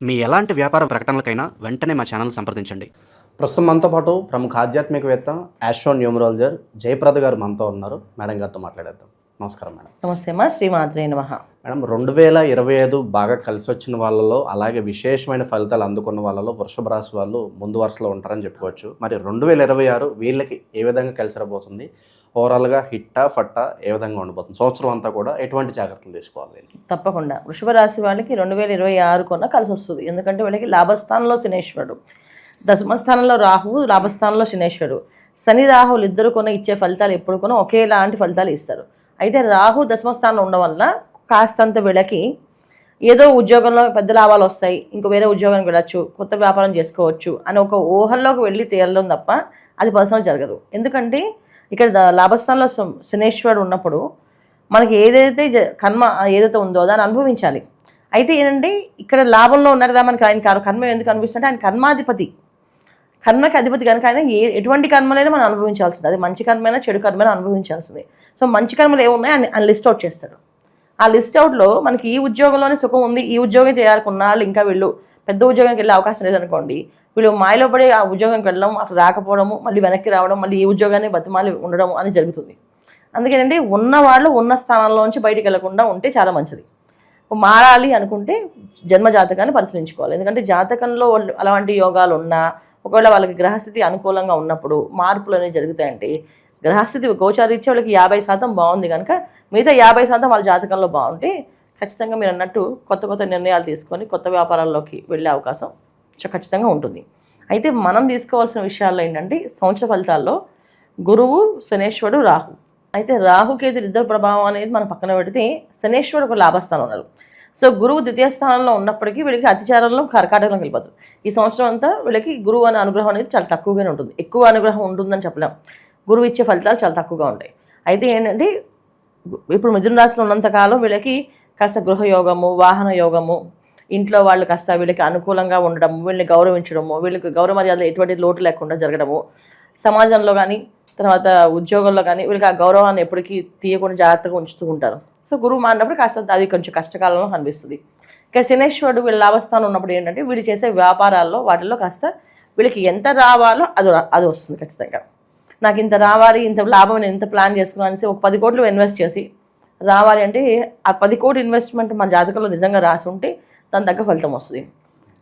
మీ ఎలాంటి వ్యాపార ప్రకటనలకైనా వెంటనే మా ఛానల్ సంప్రదించండి. ప్రస్తుతం మనతో పాటు ప్రముఖ ఆధ్యాత్మికవేత్త ఆస్ట్రో న్యూమరాలజర్ జయప్రద గారు మనతో ఉన్నారు. మేడం గారితో మాట్లాడేద్దాం. నమస్కారం మేడం. నమస్తే అమ్మా. శ్రీమాత్రే నమః. మేడం, 2025 బాగా కలిసి వచ్చిన వాళ్ళలో, అలాగే విశేషమైన ఫలితాలు అందుకున్న వాళ్ళలో వృషభ రాశి వాళ్ళు ముందు వరుసలో ఉంటారని చెప్పుకోవచ్చు. మరి 2026 వీళ్ళకి ఏ విధంగా కలిసి రాబోతుంది? ఓవరాల్గా హిట్టా ఫట్టా ఏ విధంగా ఉండబోతుంది? సంవత్సరం అంతా కూడా ఎటువంటి జాగ్రత్తలు తీసుకోవాలి? తప్పకుండా వృషభ రాశి వాళ్ళకి 2026 కొన్న కలిసి వస్తుంది. ఎందుకంటే వీళ్ళకి లాభస్థానంలో శనేశ్వరుడు, దశమస్థానంలో రాహువు, లాభస్థానంలో శనేశ్వరుడు. శని రాహువులు ఇద్దరు కొన ఇచ్చే ఫలితాలు ఎప్పుడు కొన ఒకేలాంటి ఫలితాలు ఇస్తారు. అయితే రాహు దశమస్థానంలో ఉండడం వల్ల కాస్తంత వీళ్ళకి ఏదో ఉద్యోగంలో పెద్ద లాభాలు వస్తాయి, ఇంకో వేరే ఉద్యోగానికి వెళ్ళచ్చు, కొత్త వ్యాపారం చేసుకోవచ్చు అని ఒక ఊహల్లోకి వెళ్ళి తేలడం తప్ప అది పర్సనల్ జరగదు. ఎందుకంటే ఇక్కడ లాభస్థానంలో శనేశ్వరుడు ఉన్నప్పుడు మనకి ఏదైతే కర్మ ఏదైతే ఉందో దాన్ని అనుభవించాలి. అయితే ఏంటంటే ఇక్కడ లాభంలో ఉన్నారు కదా, మనకి ఆయన కర్మ ఎందుకు అనిపిస్తుంటే ఆయన కర్మాధిపతి, కర్మకి అధిపతి కనుక ఆయన ఎటువంటి కర్మలైనా మనం అనుభవించాల్సింది. అది మంచి కర్మైనా చెడు కర్మైనా అనుభవించాల్సింది. సో మంచి కర్మలు ఏమున్నాయి ఆయన లిస్ట్ అవుట్ చేస్తాడు. ఆ లిస్ట్ అవుట్లో మనకి ఈ ఉద్యోగంలోనే సుఖం ఉంది, ఈ ఉద్యోగం చేయాలనుకున్నాళ్ళు ఇంకా వీళ్ళు పెద్ద ఉద్యోగానికి వెళ్ళే అవకాశం లేదనుకోండి, వీళ్ళు మాయలో పడి ఆ ఉద్యోగంకి వెళ్ళడం, అక్కడ రాకపోవడము, మళ్ళీ వెనక్కి రావడం, మళ్ళీ ఈ ఉద్యోగాన్ని బతిమాలి ఉండడం అని జరుగుతుంది. అందుకేనంటే ఉన్నవాళ్ళు ఉన్న స్థానంలోంచి బయటికి వెళ్లకుండా ఉంటే చాలా మంచిది. మారాలి అనుకుంటే జన్మ జాతకాన్ని పరిశీలించుకోవాలి. ఎందుకంటే జాతకంలో అలాంటి యోగాలు ఉన్నా, ఒకవేళ వాళ్ళకి గ్రహస్థితి అనుకూలంగా ఉన్నప్పుడు మార్పులు అనేవి జరుగుతాయంటే, గ్రహస్థితి గోచారీత్యా వాళ్ళకి 50% బాగుంది కనుక మిగతా 50% వాళ్ళ జాతకంలో బాగుంటే ఖచ్చితంగా మీరు అన్నట్టు కొత్త కొత్త నిర్ణయాలు తీసుకొని కొత్త వ్యాపారాల్లోకి వెళ్ళే అవకాశం ఖచ్చితంగా ఉంటుంది. అయితే మనం తీసుకోవాల్సిన విషయాల్లో ఏంటంటే సంవత్సర ఫలితాల్లో గురువు, శనేశ్వరుడు, రాహు. అయితే రాహుకేతులు ఇద్దరు ప్రభావం అనేది మనం పక్కన పెడితే శనేశ్వరుడు ఒక లాభస్థానం ఉన్నారు. సో గురువు ద్వితీయ స్థానంలో ఉన్నప్పటికీ వీళ్ళకి అతిచారంలో కర్కాటకంలోకి వెళ్ళిపోతుంది. ఈ సంవత్సరం అంతా వీళ్ళకి గురువు అనే అనుగ్రహం అనేది చాలా తక్కువగానే ఉంటుంది. ఎక్కువ అనుగ్రహం ఉంటుందని చెప్పలేం. గురువు ఇచ్చే ఫలితాలు చాలా తక్కువగా ఉంటాయి. అయితే ఏంటంటే ఇప్పుడు మిథున రాశిలో ఉన్నంతకాలం వీళ్ళకి కాస్త గృహయోగము, వాహన యోగము, ఇంట్లో వాళ్ళు కాస్త వీళ్ళకి అనుకూలంగా ఉండడము, వీళ్ళని గౌరవించడము, వీళ్ళకి గౌరవ మర్యాదలు ఎటువంటి లోటు లేకుండా జరగడము, సమాజంలో కానీ తర్వాత ఉద్యోగంలో కానీ వీళ్ళకి ఆ గౌరవాన్ని ఎప్పటికీ తీయకుండా జాగ్రత్తగా ఉంచుతూ ఉంటారు. సో గురువు మారినప్పుడు కాస్త అది కొంచెం కష్టకాలంలో కనిపిస్తుంది. ఇక శనేశ్వరుడు వీళ్ళ లాభస్థానం ఉన్నప్పుడు ఏంటంటే వీళ్ళు చేసే వ్యాపారాల్లో వాటిల్లో కాస్త వీళ్ళకి ఎంత రావాలో అది వస్తుంది. ఖచ్చితంగా నాకు ఇంత రావాలి, ఇంత లాభం నేను ఎంత ప్లాన్ చేసుకున్నాను అనేసి ఒక 10 కోట్లు ఇన్వెస్ట్ చేసి రావాలి అంటే ఆ 10 కోట్ల ఇన్వెస్ట్మెంట్ మన జాతకంలో నిజంగా రాసి ఉంటే దాని తగ్గ ఫలితం వస్తుంది,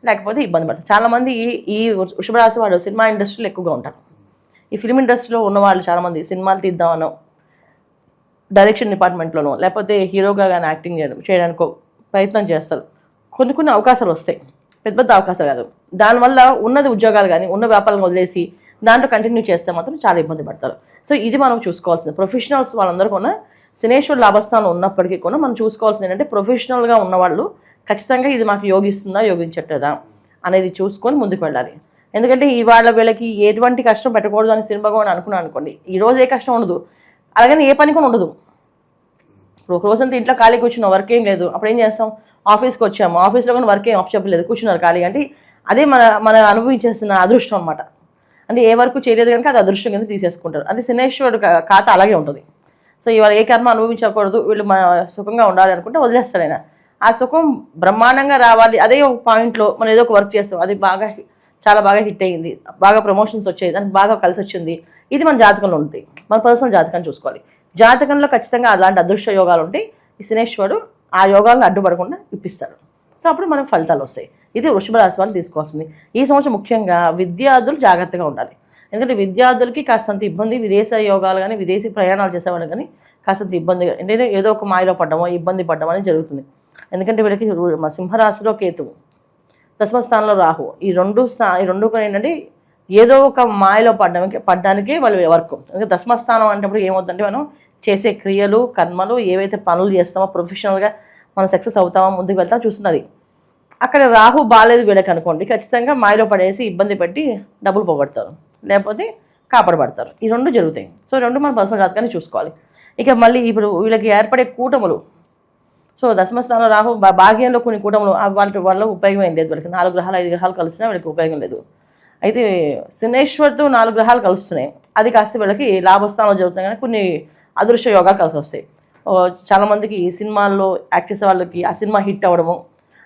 లేకపోతే ఇబ్బంది పడుతుంది. చాలామంది ఈ వృషభ రాశి వాళ్ళు సినిమా ఇండస్ట్రీలో ఎక్కువగా ఉంటారు. ఈ ఫిల్మ్ ఇండస్ట్రీలో ఉన్నవాళ్ళు చాలామంది సినిమాలు తీద్దామనో, డైరెక్షన్ డిపార్ట్మెంట్లోనో, లేకపోతే హీరోగా కానీ యాక్టింగ్ చేయడానికో ప్రయత్నం చేస్తారు. కొన్ని అవకాశాలు వస్తాయి, పెద్ద అవకాశాలు కాదు. దానివల్ల ఉన్నది ఉద్యోగాలు కానీ ఉన్న వ్యాపారాలను వదిలేసి దాంట్లో కంటిన్యూ చేస్తే మాత్రం చాలా ఇబ్బంది పడతారు. సో ఇది మనం చూసుకోవాల్సింది. ప్రొఫెషనల్స్ వాళ్ళందరూ కూడా శనేశ్వరుడు లాభస్థానంలో ఉన్నప్పటికీ కూడా మనం చూసుకోవాల్సింది ఏంటంటే ప్రొఫెషనల్గా ఉన్నవాళ్ళు ఖచ్చితంగా ఇది మాకు యోగిస్తుందా యోగించట్లేదా అనేది చూసుకొని ముందుకు వెళ్ళాలి. ఎందుకంటే ఇవాళ వీళ్ళకి ఎటువంటి కష్టం పెట్టకూడదు అని సినిమా కూడా అనుకున్నాను అనుకోండి, ఈరోజు ఏ కష్టం ఉండదు, అలాగని ఏ పని కూడా ఉండదు. ఇప్పుడు ఒక రోజంతా ఇంట్లో ఖాళీ కూర్చున్నాం, వర్క్ ఏం లేదు, అప్పుడు ఏం చేస్తాం? ఆఫీస్కి వచ్చాము, ఆఫీస్లో కూడా వర్క్ ఏం చెప్పలేదు, కూర్చున్నారు ఖాళీ. అంటే అదే మన అనుభవించేసిన అదృష్టం అనమాట. అంటే ఏ వరకు చేయలేదు కనుక అది అదృష్టం కింద తీసేసుకుంటారు. అది శనేశ్వరుడు ఖాతా అలాగే ఉంటుంది. సో ఇవాళ ఏ కర్మ అనుభవించకూడదు, వీళ్ళు సుఖంగా ఉండాలి అనుకుంటే వదిలేస్తారు ఆయన. ఆ సుఖం బ్రహ్మాండంగా రావాలి, అదే ఒక పాయింట్లో మనం ఏదో ఒక వర్క్ చేస్తాం, అది చాలా బాగా హిట్ అయ్యింది, బాగా ప్రమోషన్స్ వచ్చాయి, దానికి బాగా కలిసి వచ్చింది, ఇది మన జాతకంలో ఉంటుంది. మన పర్సనల్ జాతకాన్ని చూసుకోవాలి. జాతకంలో ఖచ్చితంగా అలాంటి అదృష్ట యోగాలు ఉంటాయి. ఈ శనేశ్వరుడు ఆ యోగాలను అడ్డుపడకుండా ఇప్పిస్తాడు. సో అప్పుడు మనకు ఫలితాలు వస్తాయి. ఇది వృషభ రాశి వాళ్ళు తీసుకోవాల్సింది. ఈ సంవత్సరం ముఖ్యంగా విద్యార్థులు జాగ్రత్తగా ఉండాలి. ఎందుకంటే విద్యార్థులకి కాస్తంత ఇబ్బంది, విదేశ యోగాలు కానీ విదేశీ ప్రయాణాలు చేసేవాళ్ళు కానీ కాస్తంత ఇబ్బందిగా, ఏంటంటే ఏదో ఒక మాయలో పడ్డమో ఇబ్బంది పడ్డమో అనేది జరుగుతుంది. ఎందుకంటే వీళ్ళకి సింహరాశిలో కేతువు, దశమస్థానంలో రాహు, ఈ రెండు కూడా ఏంటంటే ఏదో ఒక మాయలో పడ్డానికే వాళ్ళు వర్క్. ఎందుకంటే దశమస్థానం అంటప్పుడు ఏమవుతుందంటే మనం చేసే క్రియలు, కర్మలు, ఏవైతే పనులు చేస్తామో ప్రొఫెషనల్గా మనం సక్సెస్ అవుతామో, ముందుకు వెళ్తామో చూస్తున్నది. అక్కడ రాహు బాగాలేదు వీళ్ళకి అనుకోండి, ఖచ్చితంగా మాయలో పడేసి ఇబ్బంది పెట్టి డబ్బులు పోగొడతారు, లేకపోతే కాపాడబడతారు. ఈ రెండు జరుగుతాయి. సో రెండు మన పర్సనల్ జాతకాన్ని చూసుకోవాలి. ఇక మళ్ళీ ఇప్పుడు వీళ్ళకి ఏర్పడే కూటములు, సో దశమస్థానంలో రాహు భాగ్యంలో కొన్ని కూటములు వాటి వల్ల ఉపయోగం ఏం లేదు. వీళ్ళకి 4 గ్రహాలు 5 గ్రహాలు కలిసినా వీళ్ళకి ఉపయోగం లేదు. అయితే శనేశ్వరుతో 4 గ్రహాలు కలుస్తున్నాయి, అది కాస్త వీళ్ళకి లాభస్థానంలో జరుగుతున్నాయి కానీ కొన్ని అదృశ్య యోగాలు కలిసి వస్తాయి. చాలామందికి సినిమాల్లో యాక్ట్ చేసే వాళ్ళకి ఆ సినిమా హిట్ అవ్వడము,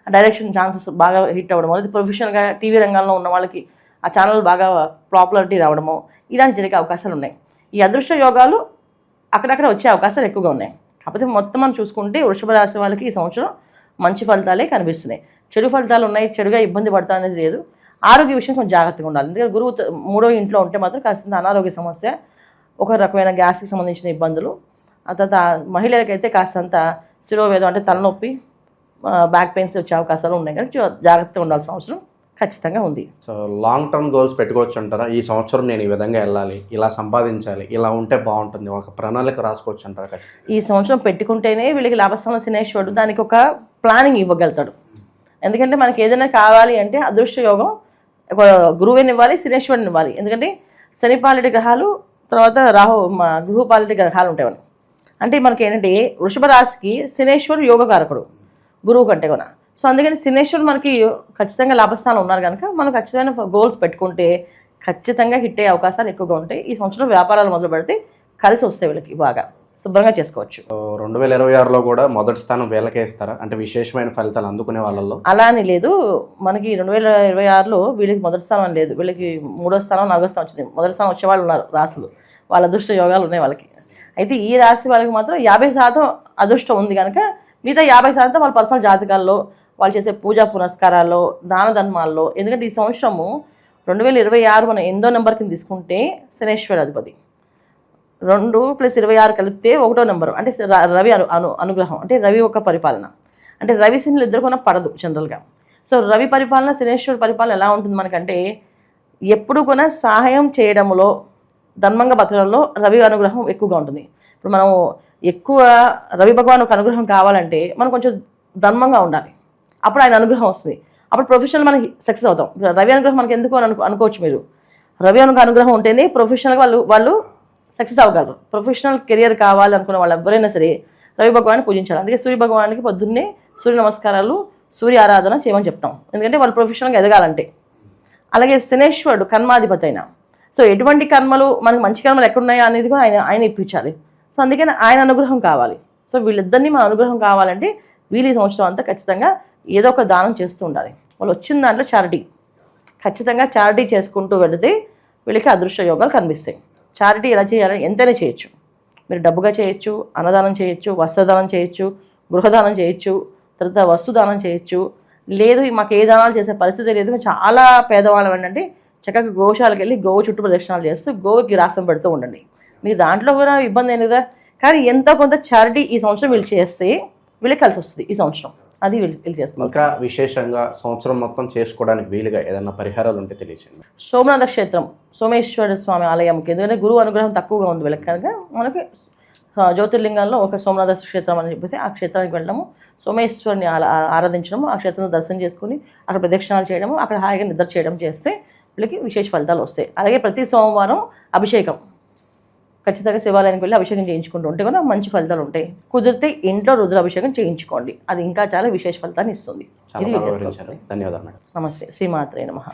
డైరెక్షన్ ఛాన్సెస్ బాగా హిట్ అవ్వడము, అది ప్రొఫెషనల్గా టీవీ రంగంలో ఉన్న వాళ్ళకి ఆ ఛానల్ బాగా పాపులారిటీ రావడము, ఇలాంటి జరిగే అవకాశాలు ఉన్నాయి. ఈ అదృష్ట యోగాలు అక్కడక్కడ వచ్చే అవకాశాలు ఎక్కువగా ఉన్నాయి. కాకపోతే మొత్తం మనం చూసుకుంటే వృషభ రాశి వాళ్ళకి ఈ సంవత్సరం మంచి ఫలితాలే కనిపిస్తున్నాయి. చెడు ఫలితాలు ఉన్నాయి, చెడుగా ఇబ్బంది పడతా అనేది లేదు. ఆరోగ్య విషయం కొంచెం జాగ్రత్తగా ఉండాలి. ఎందుకంటే గురువు 3వ ఇంట్లో ఉంటే మాత్రం కాస్త అనారోగ్య సమస్య, ఒక రకమైన గ్యాస్కి సంబంధించిన ఇబ్బందులు, ఆ తర్వాత మహిళలకైతే కాస్తంత శిరోవేదం అంటే తలనొప్పి, బ్యాక్ పెయిన్స్ వచ్చే అవకాశాలు ఉన్నాయి. కానీ జాగ్రత్తగా ఉండాల్సిన అవసరం ఖచ్చితంగా ఉంది. సో లాంగ్ టర్మ్ గోల్స్ పెట్టుకోవచ్చు అంటారా? ఈ సంవత్సరం నేను ఈ విధంగా వెళ్ళాలి, ఇలా సంపాదించాలి, ఇలా ఉంటే బాగుంటుంది, ఒక ప్రణాళిక రాసుకోవచ్చు అంటారా? ఖచ్చితంగా ఈ సంవత్సరం పెట్టుకుంటేనే వీళ్ళకి లాభస్థానం శనేశ్వరుడు దానికి ఒక ప్లానింగ్ ఇవ్వగలుగుతాడు. ఎందుకంటే మనకి ఏదైనా కావాలి అంటే అదృష్ట యోగం ఒక గురువుని ఇవ్వాలి, శనేశ్వరుని ఇవ్వాలి. ఎందుకంటే శని పాలిటి గ్రహాలు, తర్వాత గురువు పాలిటి గ్రహాలు ఉంటాయి. అంటే మనకి ఏంటంటే వృషభ రాశికి శనేశ్వరుడు యోగకారకుడు గురువు కంటే కూడా. సో అందుకని శనేశ్వరుడు మనకి ఖచ్చితంగా లాభస్థానం ఉన్నారు కనుక మనం ఖచ్చితమైన గోల్స్ పెట్టుకుంటే ఖచ్చితంగా హిట్ అయ్యే అవకాశాలు ఎక్కువగా ఉంటాయి. ఈ సంవత్సరం వ్యాపారాలు మొదలు పెడితే కలిసి వస్తాయి, వీళ్ళకి బాగా శుభ్రంగా చేసుకోవచ్చు. 2026లో కూడా మొదటి స్థానం వీళ్ళకే ఇస్తారా? అంటే విశేషమైన ఫలితాలు అందుకునే వాళ్ళలో అలా అని లేదు. మనకి 2026లో వీళ్ళకి మొదటి స్థానం లేదు, వీళ్ళకి 3వ స్థానం 4వ స్థానం వచ్చింది. మొదటి స్థానం వచ్చే వాళ్ళు ఉన్నారు రాశులు, వాళ్ళ అదృష్ట యోగాలు ఉన్నాయి వాళ్ళకి. అయితే ఈ రాశి వాళ్ళకి మాత్రం 50% అదృష్టం ఉంది కనుక మిగతా 50% వాళ్ళ పర్సనల్ జాతకాల్లో, వాళ్ళు చేసే పూజా పునస్కారాల్లో, దాన ధర్మాల్లో. ఎందుకంటే ఈ సంవత్సరము 2026 మనం 8వ నెంబర్ కింద తీసుకుంటే శనేశ్వర అధిపతి 2 + 26 కలిపితే 1వ నెంబరు, అంటే రవి అనుగ్రహం, అంటే రవి ఒక పరిపాలన. అంటే రవి శనులు ఇద్దరు కూడా పడదు జనరల్గా. సో రవి పరిపాలన శనేశ్వర పరిపాలన ఎలా ఉంటుంది మనకంటే ఎప్పుడు కూడా సహాయం చేయడంలో, ధర్మంగా బతకడంలో రవి అనుగ్రహం ఎక్కువగా ఉంటుంది. ఇప్పుడు మనం ఎక్కువ రవి భగవాన్ ఒక అనుగ్రహం కావాలంటే మనం కొంచెం ధర్మంగా ఉండాలి, అప్పుడు ఆయన అనుగ్రహం వస్తుంది. అప్పుడు ప్రొఫెషనల్ మనకి సక్సెస్ అవుతాం. రవి అనుగ్రహం మనకి ఎందుకు అనుకోవచ్చు మీరు. రవి అనుగ్రహం ఉంటేనే ప్రొఫెషనల్గా వాళ్ళు సక్సెస్ అవ్వగలరు. ప్రొఫెషనల్ కెరియర్ కావాలి అనుకున్న వాళ్ళు ఎవరైనా సరే రవి భగవాన్ని పూజించాలి. అందుకే సూర్య భగవానికి పొద్దున్నే సూర్య నమస్కారాలు, సూర్య ఆరాధన చేయమని చెప్తాం. ఎందుకంటే వాళ్ళు ప్రొఫెషనల్గా ఎదగాలంటే. అలాగే శనేశ్వరుడు కర్మాధిపతి అయినా, సో ఎటువంటి కర్మలు మనకి మంచి కర్మలు ఎక్కడున్నాయో అనేది కూడా ఆయన ఇప్పించాలి. సో అందుకని ఆయన అనుగ్రహం కావాలి. సో వీళ్ళిద్దరినీ మన అనుగ్రహం కావాలంటే వీళ్ళు ఈ సంవత్సరం అంతా ఖచ్చితంగా ఏదో ఒక దానం చేస్తూ ఉండాలి. వాళ్ళు వచ్చిన దాంట్లో చారిటీ, ఖచ్చితంగా చారిటీ చేసుకుంటూ వెళితే వీళ్ళకి అదృష్ట యోగాలు కనిపిస్తాయి. చారిటీ ఎలా చేయాలి? ఎంతైనా చేయొచ్చు. మీరు డబ్బుగా చేయొచ్చు, అన్నదానం చేయొచ్చు, వస్త్రదానం చేయొచ్చు, గృహదానం చేయొచ్చు, తర్వాత వస్తుదానం చేయొచ్చు. లేదు మాకు ఏ దానాలు చేసే పరిస్థితి లేదు, మేము చాలా పేదవాళ్ళం ఏంటంటే చక్కగా గోశాలకు వెళ్ళి గోవు చుట్టూ ప్రదక్షిణాలు చేస్తూ గోవుకి రాసం పెడుతూ ఉండండి. మీకు దాంట్లో కూడా ఇబ్బంది ఏం కదా. కానీ ఎంతో కొంత చారిటీ ఈ సంవత్సరం వీళ్ళు చేస్తే వీళ్ళకి కలిసి వస్తుంది ఈ సంవత్సరం. అది వీళ్ళు చేస్తున్నారు. ఇంకా విశేషంగా సంవత్సరం మొత్తం చేసుకోవడానికి వీలుగా ఏదైనా పరిహారాలు ఉంటే తెలియచేయండి. సోమనాథ క్షేత్రం, సోమేశ్వర స్వామి ఆలయంకి, ఎందుకంటే గురువు అనుగ్రహం తక్కువగా ఉంది వీళ్ళకి కనుక మనకి జ్యోతిర్లింగాల్లో ఒక సోమనాథ క్షేత్రం అని చెప్పేసి ఆ క్షేత్రానికి వెళ్ళడము, సోమేశ్వరిని ఆరాధించడము, ఆ క్షేత్రంలో దర్శనం చేసుకుని అక్కడ ప్రదక్షిణాలు చేయడము, అక్కడ హాయిగా నిద్ర చేయడం చేస్తే వీళ్ళకి విశేష ఫలితాలు వస్తాయి. అలాగే ప్రతి సోమవారం అభిషేకం, ఖచ్చితంగా శివాలయానికి వెళ్ళి అభిషేకం చేయించుకుంటూ ఉంటే కూడా మంచి ఫలితాలు ఉంటాయి. కుదిరితే ఇంట్లో రుద్రాభిషేకం చేయించుకోండి, అది ఇంకా చాలా విశేష ఫలితాన్ని ఇస్తుంది. ఇది ధన్యవాదాలు మేడం. నమస్తే, శ్రీమాత్రే నమః.